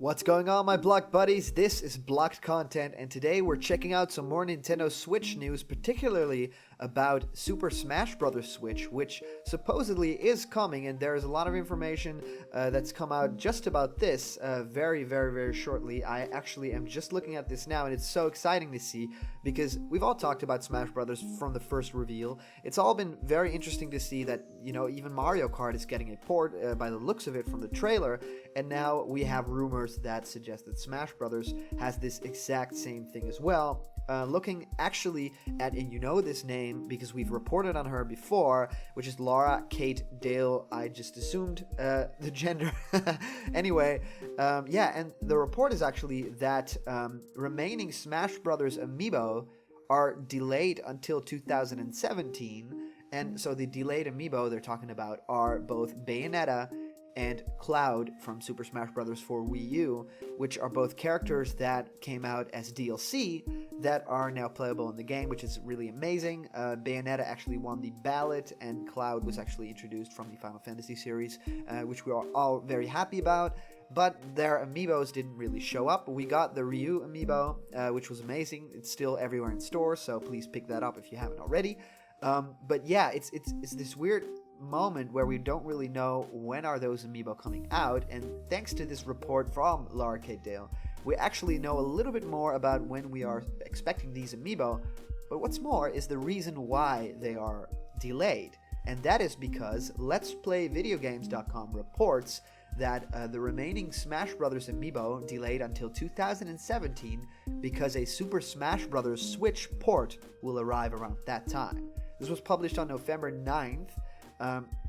What's going on, my blocked buddies? This is Blocked Content, and today we're checking out some more Nintendo Switch news, particularly about Super Smash Bros. Switch, which supposedly is coming, and there's a lot of information that's come out just about this very shortly. I actually am just looking at this now, and it's so exciting to see, because we've all talked about Smash Bros. From the first reveal. It's all been very interesting to see that, even Mario Kart is getting a port by the looks of it from the trailer, and now we have rumors that suggest that Smash Bros. Has this exact same thing as well. Looking actually at, and you know this name because we've reported on her before, which is Laura Kate Dale. I just assumed the gender. Anyway, and the report is actually that remaining Smash Bros. Amiibo are delayed until 2017. And so the delayed Amiibo they're talking about are both Bayonetta and Cloud from Super Smash Bros. For Wii U, which are both characters that came out as DLC that are now playable in the game, which is really amazing. Bayonetta actually won the ballot, and Cloud was actually introduced from the Final Fantasy series, which we are all very happy about. But their Amiibos didn't really show up. We got the Ryu Amiibo, which was amazing. It's still everywhere in stores, so please pick that up if you haven't already. But yeah, it's this weird moment where we don't really know when are those Amiibo coming out, and thanks to this report from Laura K. Dale, we actually know a little bit more about when we are expecting these Amiibo. But what's more is the reason why they are delayed, and that is because Let's Play Videogames.com reports that the remaining Smash Bros. Amiibo delayed until 2017 because a Super Smash Bros. Switch port will arrive around that time. This was published on November 9th,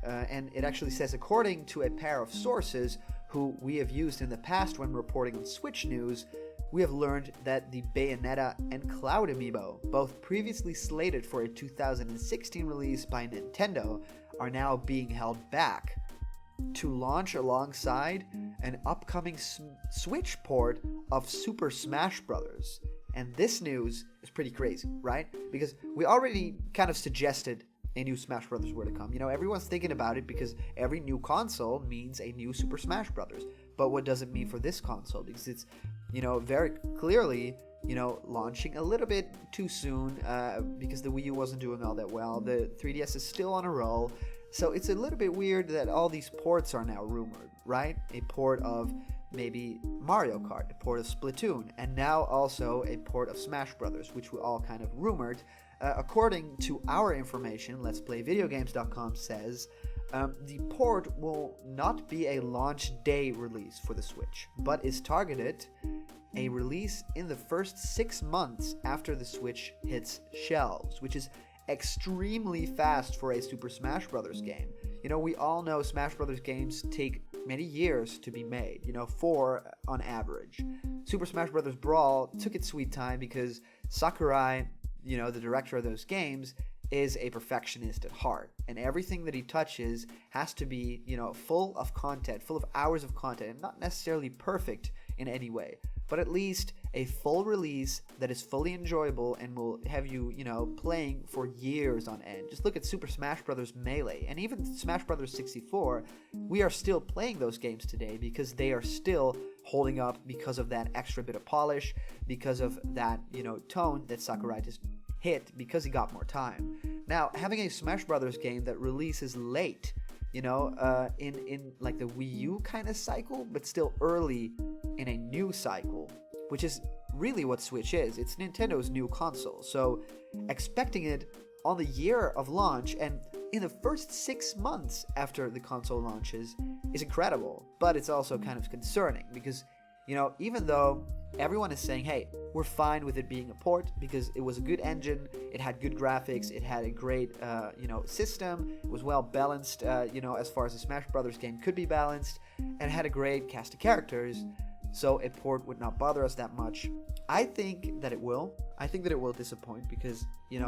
and it actually says, according to a pair of sources who we have used in the past when reporting on Switch news, we have learned that the Bayonetta and Cloud Amiibo, both previously slated for a 2016 release by Nintendo, are now being held back to launch alongside an upcoming Switch port of Super Smash Bros. And this news is pretty crazy, right? Because we already kind of suggested a new Smash Bros. Were to come. Everyone's thinking about it because every new console means a new Super Smash Bros. But what does it mean for this console? Because it's, very clearly, launching a little bit too soon because the Wii U wasn't doing all that well. The 3DS is still on a roll. So it's a little bit weird that all these ports are now rumored, right? A port of maybe Mario Kart, a port of Splatoon, and now also a port of Smash Bros., which we all kind of rumored. According to our information, Let's Play Videogames.com says the port will not be a launch day release for the Switch, but is targeted a release in the first 6 months after the Switch hits shelves, which is extremely fast for a Super Smash Bros. Game. We all know Smash Bros. Games take many years to be made, 4 on average. Super Smash Bros. Brawl took its sweet time because Sakurai, the director of those games, is a perfectionist at heart, and everything that he touches has to be, full of content, full of hours of content, and not necessarily perfect in any way, but at least a full release that is fully enjoyable and will have you, playing for years on end. Just look at Super Smash Bros. Melee, and even Smash Bros. 64, we are still playing those games today because they are still holding up because of that extra bit of polish, because of that, tone that Sakurai just hit because he got more time. Now, having a Smash Bros. Game that releases late, in like the Wii U kind of cycle, but still early in a new cycle, which is really what Switch is. It's Nintendo's new console. So expecting it on the year of launch and in the first 6 months after the console launches is incredible, but it's also kind of concerning because, even though everyone is saying, hey, we're fine with it being a port because it was a good engine, it had good graphics, it had a great, system, it was well balanced, as far as a Smash Bros. Game could be balanced, and it had a great cast of characters, so a port would not bother us that much. I think that it will. I think that it will disappoint because,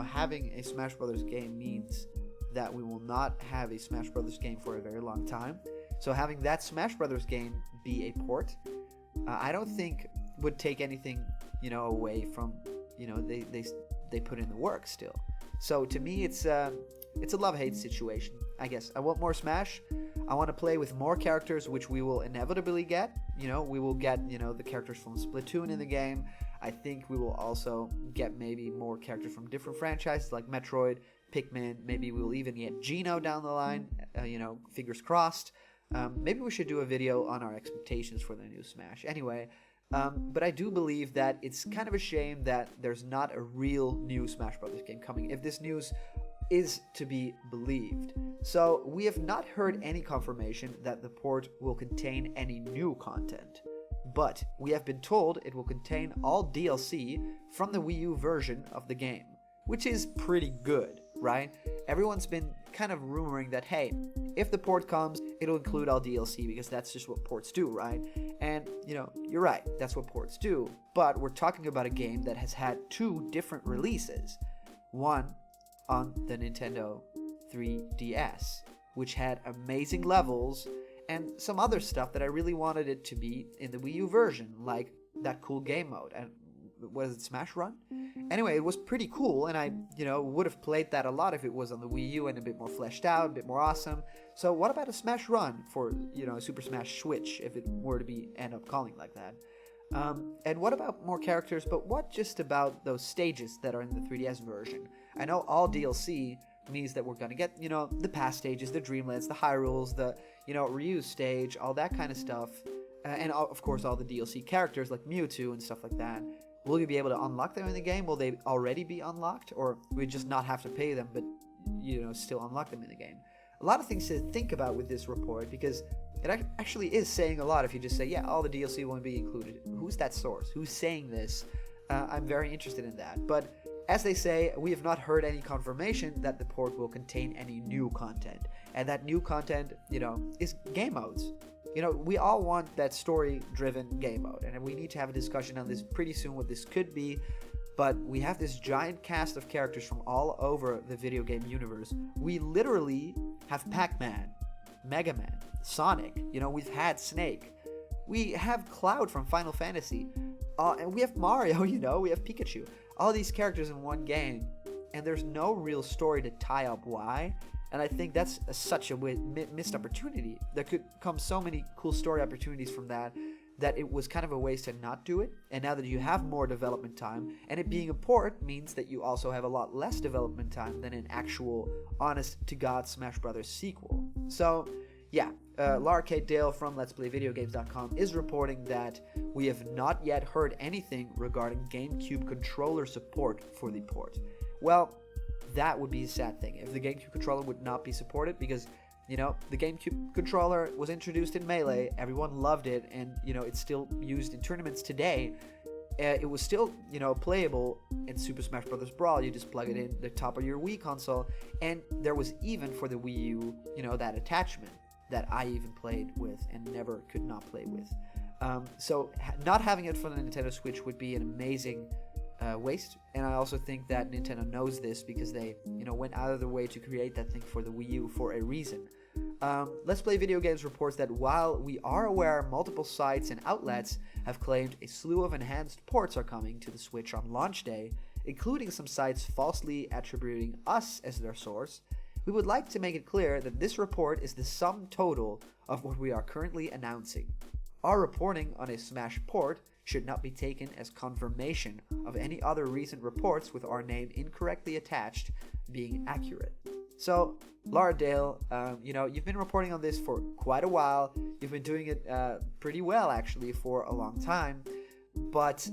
having a Smash Bros. Game means that we will not have a Smash Bros. Game for a very long time. So having that Smash Bros. Game be a port, I don't think would take anything, away from, they put in the work still. So to me, it's a love-hate situation. I guess. I want more Smash. I want to play with more characters, which we will inevitably get. We will get, the characters from Splatoon in the game. I think we will also get maybe more characters from different franchises like Metroid, Pikmin. Maybe we'll even get Geno down the line, fingers crossed. Maybe we should do a video on our expectations for the new Smash. Anyway, but I do believe that it's kind of a shame that there's not a real new Smash Bros. Game coming, if this news is to be believed. So we have not heard any confirmation that the port will contain any new content, but we have been told it will contain all DLC from the Wii U version of the game, which is pretty good, right? Everyone's been kind of rumoring that, hey, if the port comes, it'll include all DLC because that's just what ports do, right? And, you're right, that's what ports do, but we're talking about a game that has had 2 different releases. One on the Nintendo 3DS, which had amazing levels and some other stuff that I really wanted it to be in the Wii U version, like that cool game mode. And was it Smash Run? Anyway, it was pretty cool, and I, would have played that a lot if it was on the Wii U and a bit more fleshed out, a bit more awesome. So what about a Smash Run for, Super Smash Switch, if it were to be end up calling like that? And what about more characters, but what just about those stages that are in the 3DS version? I know all DLC means that we're going to get, the past stages, the Dreamlands, the Hyrules, the, Ryu stage, all that kind of stuff. And of course all the DLC characters like Mewtwo and stuff like that. Will you be able to unlock them in the game? Will they already be unlocked? Or we just not have to pay them, but, still unlock them in the game? A lot of things to think about with this report, because it actually is saying a lot if you just say, yeah, all the DLC won't be included. Who's that source? Who's saying this? I'm very interested in that. But as they say, we have not heard any confirmation that the port will contain any new content. And that new content, is game modes. We all want that story-driven game mode. And we need to have a discussion on this pretty soon, what this could be. But we have this giant cast of characters from all over the video game universe. We literally have Pac-Man, Mega Man, Sonic. We've had Snake. We have Cloud from Final Fantasy. And we have Mario, we have Pikachu. All these characters in one game. And there's no real story to tie up why. And I think that's such a missed opportunity. There could come so many cool story opportunities from that it was kind of a waste to not do it. And now that you have more development time, and it being a port means that you also have a lot less development time than an actual honest-to-God Smash Bros. Sequel. So, yeah, Lara Kate Dale from Let's Play Videogames.com is reporting that we have not yet heard anything regarding GameCube controller support for the port. Well, that would be a sad thing if the GameCube controller would not be supported, because the GameCube controller was introduced in Melee, everyone loved it, and it's still used in tournaments today. It was still playable in Super Smash Bros. Brawl. You just plug it in the top of your Wii console, and there was even for the Wii U that attachment that I even played with and never could not play with. So not having it for the Nintendo Switch would be an amazing waste, and I also think that Nintendo knows this because they went out of their way to create that thing for the Wii U for a reason. Let's Play Video Games reports that while we are aware multiple sites and outlets have claimed a slew of enhanced ports are coming to the Switch on launch day, including some sites falsely attributing us as their source, we would like to make it clear that this report is the sum total of what we are currently announcing. Our reporting on a Smash port should not be taken as confirmation of any other recent reports with our name incorrectly attached being accurate. So, Lara Dale, you've been reporting on this for quite a while. You've been doing it pretty well, actually, for a long time. But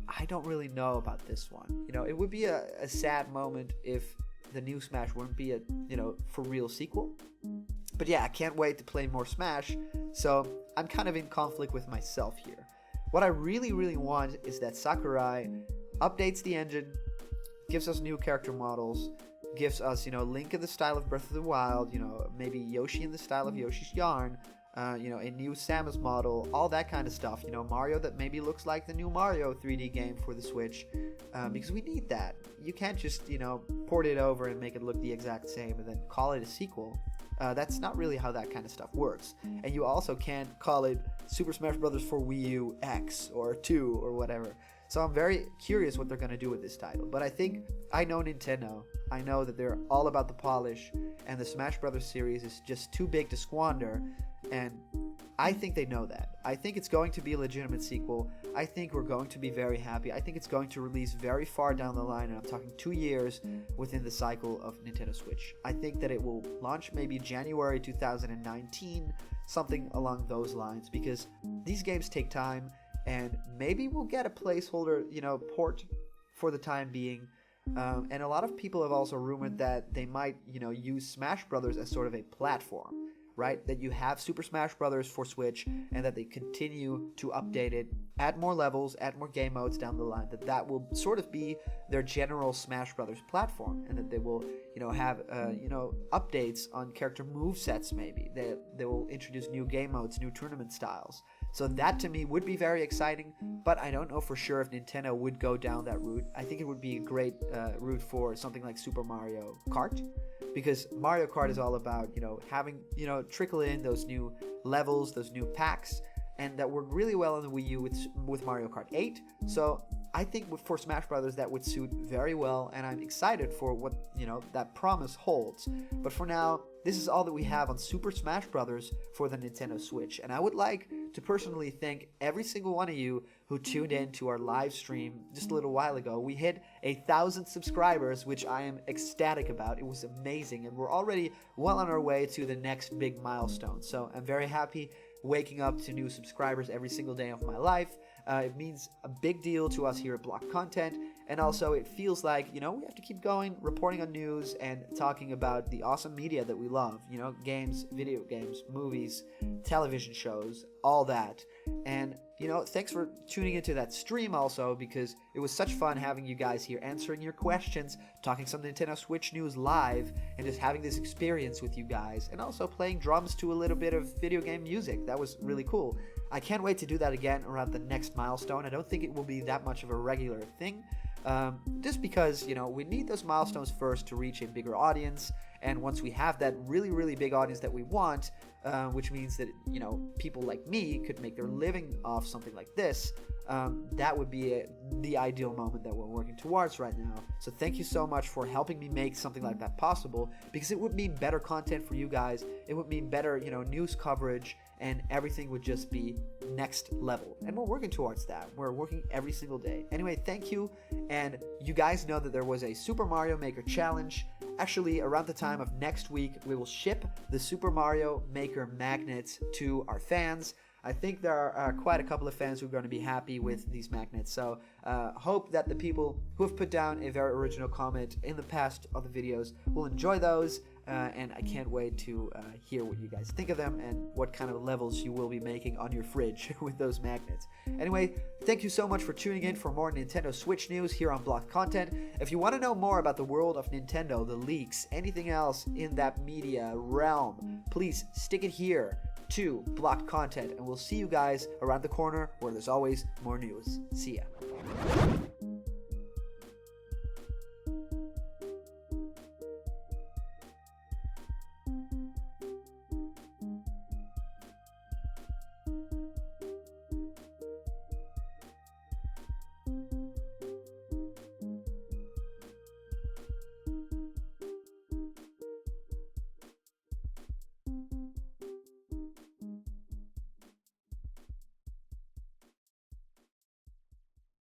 I don't really know about this one. It would be a sad moment if the new Smash wouldn't be a, for real sequel. But yeah, I can't wait to play more Smash. So, I'm kind of in conflict with myself here. What I really, really want is that Sakurai updates the engine, gives us new character models, gives us, Link in the style of Breath of the Wild, maybe Yoshi in the style of Yoshi's Yarn, a new Samus model, all that kind of stuff. Mario that maybe looks like the new Mario 3D game for the Switch, because we need that. You can't just, port it over and make it look the exact same and then call it a sequel. That's not really how that kind of stuff works. And you also can't call it Super Smash Bros. For Wii U X or 2 or whatever. So I'm very curious what they're going to do with this title. But I know Nintendo. I know that they're all about the polish, and the Smash Brothers series is just too big to squander, and I think they know that. I think it's going to be a legitimate sequel. I think we're going to be very happy. I think it's going to release very far down the line, and I'm talking 2 years within the cycle of Nintendo Switch. I think that it will launch maybe January 2019, something along those lines, because these games take time, and maybe we'll get a placeholder, port for the time being. And a lot of people have also rumored that they might, use Smash Brothers as sort of a platform. Right? That you have Super Smash Bros. For Switch, and that they continue to update it, add more levels, add more game modes down the line, that will sort of be their general Smash Bros. Platform, and that they will, have, updates on character movesets maybe. They will introduce new game modes, new tournament styles. So that to me would be very exciting, but I don't know for sure if Nintendo would go down that route. I think it would be a great route for something like Super Mario Kart, because Mario Kart is all about, having, trickle in those new levels, those new packs, and that worked really well on the Wii U with Mario Kart 8. So I think for Smash Brothers that would suit very well, and I'm excited for what, that promise holds. But for now, this is all that we have on Super Smash Brothers for the Nintendo Switch, and I would like to personally thank every single one of you who tuned in to our live stream just a little while ago. We hit 1,000 subscribers, which I am ecstatic about. It was amazing, and we're already well on our way to the next big milestone. So I'm very happy waking up to new subscribers every single day of my life. It means a big deal to us here at Block Content, and also it feels like, we have to keep going, reporting on news and talking about the awesome media that we love, games, video games, movies, television shows, all that. And, thanks for tuning into that stream also, because it was such fun having you guys here answering your questions, talking some Nintendo Switch news live, and just having this experience with you guys, and also playing drums to a little bit of video game music. That was really cool. I can't wait to do that again around the next milestone. I don't think it will be that much of a regular thing, just because, we need those milestones first to reach a bigger audience, and once we have that really, really big audience that we want, which means that, people like me could make their living off something like this, that would be the ideal moment that we're working towards right now. So thank you so much for helping me make something like that possible, because it would mean better content for you guys. It would mean better, news coverage, and everything would just be next level. And we're working towards that. We're working every single day. Anyway, thank you. And you guys know that there was a Super Mario Maker challenge. Actually, around the time of next week, we will ship the Super Mario Maker magnets to our fans. I think there are quite a couple of fans who are going to be happy with these magnets. So hope that the people who have put down a very original comment in the past of the videos will enjoy those. And I can't wait to hear what you guys think of them and what kind of levels you will be making on your fridge with those magnets. Anyway, thank you so much for tuning in for more Nintendo Switch news here on Block Content. If you want to know more about the world of Nintendo, the leaks, anything else in that media realm, please stick it here to Block Content, and we'll see you guys around the corner where there's always more news. See ya.